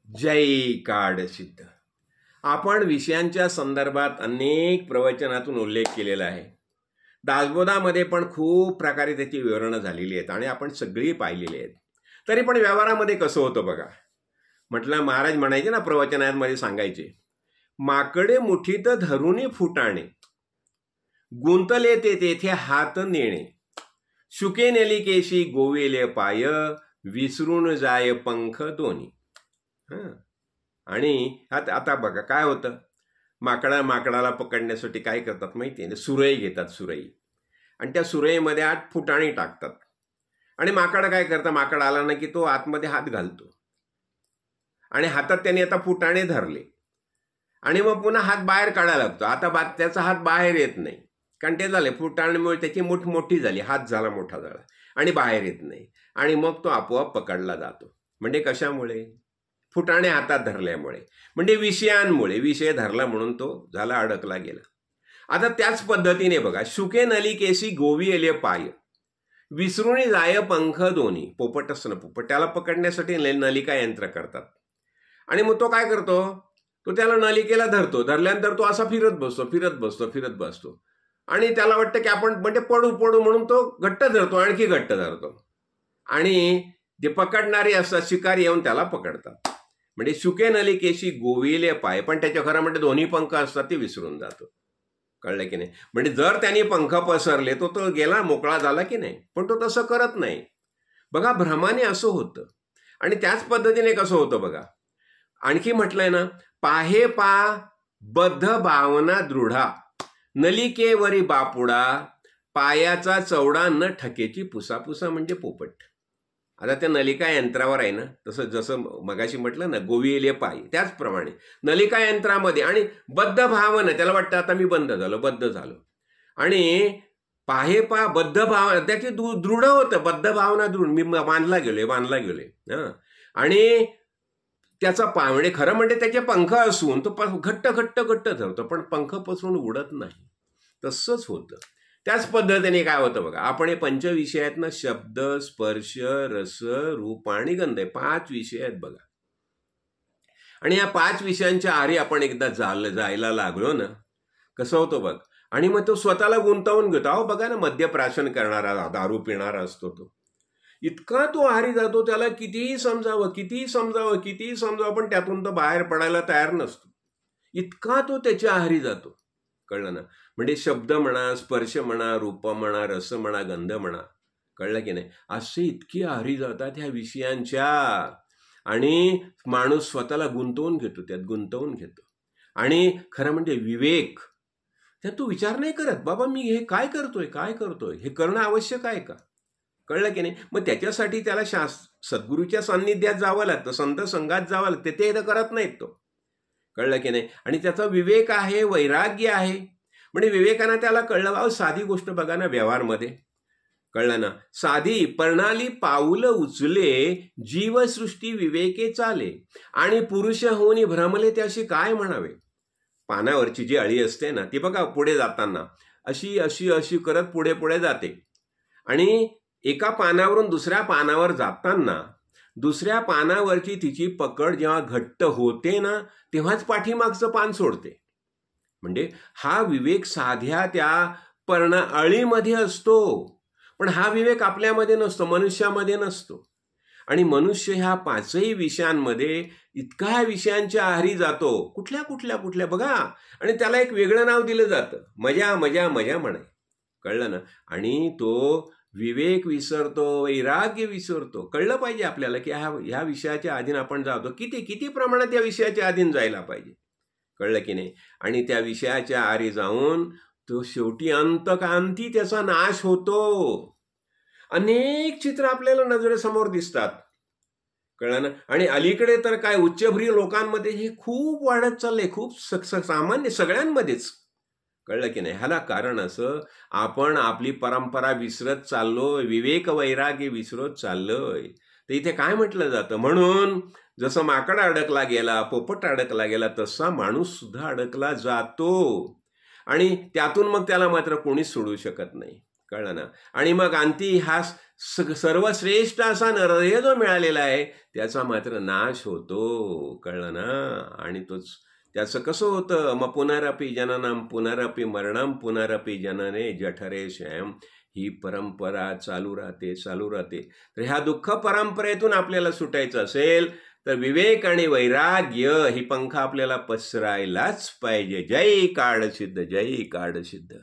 जय काड सिद्ध. आपण विषयांच्या संदर्भात अनेक प्रवचनातून उल्लेख केलेला आहे. दासबोधामध्ये पण खूप प्रकारे त्याची विवरणं झालेली आहेत आणि आपण सगळी पाहिलेली आहेत. तरी पण व्यवहारामध्ये कसं होतं बघा. म्हटलं महाराज म्हणायचे ना, प्रवचनांमध्ये सांगायचे, माकडे मुठीत धरुनी फुटाणे, गुंतले ते तेथे हात नेणे, शुके नेली केशी गोवेले पाय, विसरून जाय पंख दोन्ही. आणि आता बघा काय होतं. माकडाला पकडण्यासाठी काय करतात माहिती आहे, सुरई घेतात, सुरई, आणि त्या सुरईमध्ये 8 फुटाणी टाकतात. आणि माकड काय करतं, माकड आला ना की तो आतमध्ये हात घालतो आणि हातात त्याने आता फुटाणे धरले आणि मग पुन्हा हात बाहेर काढायला लागतो. आता त्याचा हात बाहेर येत नाही, कारण ते झाले फुटाण्यामुळे त्याची मुठ मोठी झाली, हात झाला मोठा झाला आणि बाहेर येत नाही. आणि मग तो आपोआप पकडला जातो. म्हणजे कशामुळे? फुटाणे हातात धरल्यामुळे, म्हणजे विषयांमुळे. विषय धरला म्हणून तो झाला अडकला गेला. आता त्याच पद्धतीने बघा, शुके नली केसी गोविले पाय, विसरून जाय पंख दोन्ही. पोपटच ना, पोपट, पकडण्यासाठी नलिका यंत्र करतात. आणि मग तो काय करतो, तो त्याला नलिकेला धरतो. धरल्यानंतर तो असा फिरत बसतो आणि त्याला वाटतं की आपण म्हणजे पडू म्हणून तो घट्ट धरतो, आणखी घट्ट धरतो, आणि जे पकडणारे असतात शिकारी येऊन त्याला पकडतात. म्हणजे शुके नली केशी गोविले पाय, पण त्याच्या खरं म्हणजे दोन्ही पंख असतात, ते विसरून जातो. कळलं की नाही? म्हणजे जर त्यांनी पंख पसरले तो गेला, मोकळा झाला की नाही, पण तो तसं करत नाही. बघा, भ्रमाने असं होतं. आणि त्याच पद्धतीने कसं होतं बघा, आणखी म्हटलंय ना, पाहे पा बद्ध भावना दृढा, नलिकेवरी बापुडा, पायाचा चवडा न ठकेची पुसापुसा. म्हणजे पोपट. आता त्या नलिका यंत्रावर आहे ना, जसं मगाशी म्हटलं ना, गोविले पाय, त्याचप्रमाणे नलिका यंत्रामध्ये आणि बद्ध भावना, त्याला वाटतं आता मी बद्ध झालो, आणि पाहे पा बद्ध भावना, त्याची दृढ होतं, बद्ध भावना दृढ, मी बांधला गेलोय. आणि त्याचा म्हणजे खरं म्हणजे त्याचे पंख असून तो घट्ट धरतो, पण पंख पसरून उडत नाही. तसंच होतं. त्याच पद्धतीने काय होतं बघा, आपण हे पंचविषय आहेत ना, शब्द, स्पर्श, रस, रूप आणि गंध, 5 विषय आहेत बघा. आणि या 5 विषयांच्या आरी आपण एकदा जायला लागलो ना, कसं होतं बघ. आणि मग तो स्वतःला गुंतवून घेतो. अहो बघा ना, मद्यप्राशन करणारा, दारू पिणारा असतो तो, इतका तो आहारी जातो, त्याला कितीही समजावं, पण त्यातून तो बाहेर पडायला तयार नसतो. इतका तो त्याच्या आहारी जातो. कळलं ना? म्हणजे शब्द म्हणा, स्पर्श म्हणा, रूप म्हणा, रस म्हणा, गंध म्हणा, कळलं की नाही, असे इतकी आहारी जातात ह्या विषयांच्या. आणि माणूस स्वतःला गुंतवून घेतो. आणि खरं म्हणजे विवेक, तर तो विचार नाही करत, बाबा मी हे काय करतोय, हे करणं आवश्यक आहे का? कळलं की नाही? मग त्याच्यासाठी त्याला सद्गुरूच्या सान्निध्यात जावं लागतं, संत संघात जावं लागतं. ते करत नाहीत तो. कळलं की नाही? आणि त्याचा विवेक आहे, वैराग्य आहे. म्हणजे विवेकानं त्याला कळलं, साधी गोष्ट बघा ना, व्यवहारमध्ये कळलं ना, साधी प्रणाली पाऊल उचले, जीवसृष्टी विवेके चाले, आणि पुरुष होऊन भ्रमले त्याशी काय म्हणावे. पानावरची जी अळी असते ना, ती बघा पुढे जाताना अशी करत पुढे जाते, आणि एका पानावरून दुसऱ्या पानावर जाताना दुसऱ्या पानावरची तिची पकड जेव्हा घट्ट होते ना, तेव्हाच पाठीमागचं पान सोडते. म्हणजे हा विवेक साध्या त्या अळीमध्ये असतो, पण हा विवेक आपल्यामध्ये नसतो, मनुष्यामध्ये नसतो. आणि मनुष्य ह्या 5ही विषयांमध्ये इतका विषयांच्या आहारी जातो, कुठल्या बघा. आणि त्याला एक वेगळं नाव दिलं जातं, मजा म्हणाय. कळलं ना? आणि तो विवेक विसरतो, वैराग्य विसरतो. कळलं पाहिजे आपल्याला की ह्या विषयाच्या अधीन आपण जातो, किती प्रमाणात या विषयाच्या अधीन जायला पाहिजे. कळलं की नाही? आणि त्या विषयाच्या आरी जाऊन तो शेवटी अंतकांती त्याचा नाश होतो. अनेक चित्र आपल्याला नजरेसमोर दिसतात. कळलं ना? आणि अलीकडे तर काय, उच्चभ्रू लोकांमध्ये हे खूप वाढत चाललंय, खूप सामान्य सगळ्यांमध्येच. कळलं की नाही? ह्याला कारण असं, आपण आपली परंपरा विसरत चाललोय, विवेक वैराग्य विसरत चाललोय. तर इथे काय म्हटलं जातं, म्हणून जसं माकड अडकला गेला, पोपट अडकला गेला, तसा माणूस सुद्धा अडकला जातो. आणि त्यातून मग त्याला मात्र कोणीच सोडू शकत नाही. कळलं ना? आणि मग अंती हा सर्वश्रेष्ठ असा नरदेह जो मिळालेला आहे त्याचा मात्र नाश होतो, कळलं ना? आणि त्याचं कसं होतं? मग पुनरपि जननम पुनरपि मरणम पुनरपि जनने जठरे शयम, ही परंपरा चालू राहते. तर ह्या दुःख परंपरेतून आपल्याला सुटायचं असेल तर विवेक आणि वैराग्य ही पंख आपल्याला पसरायलाच पाहिजे. जय काळसिद्ध, जय काळसिद्ध.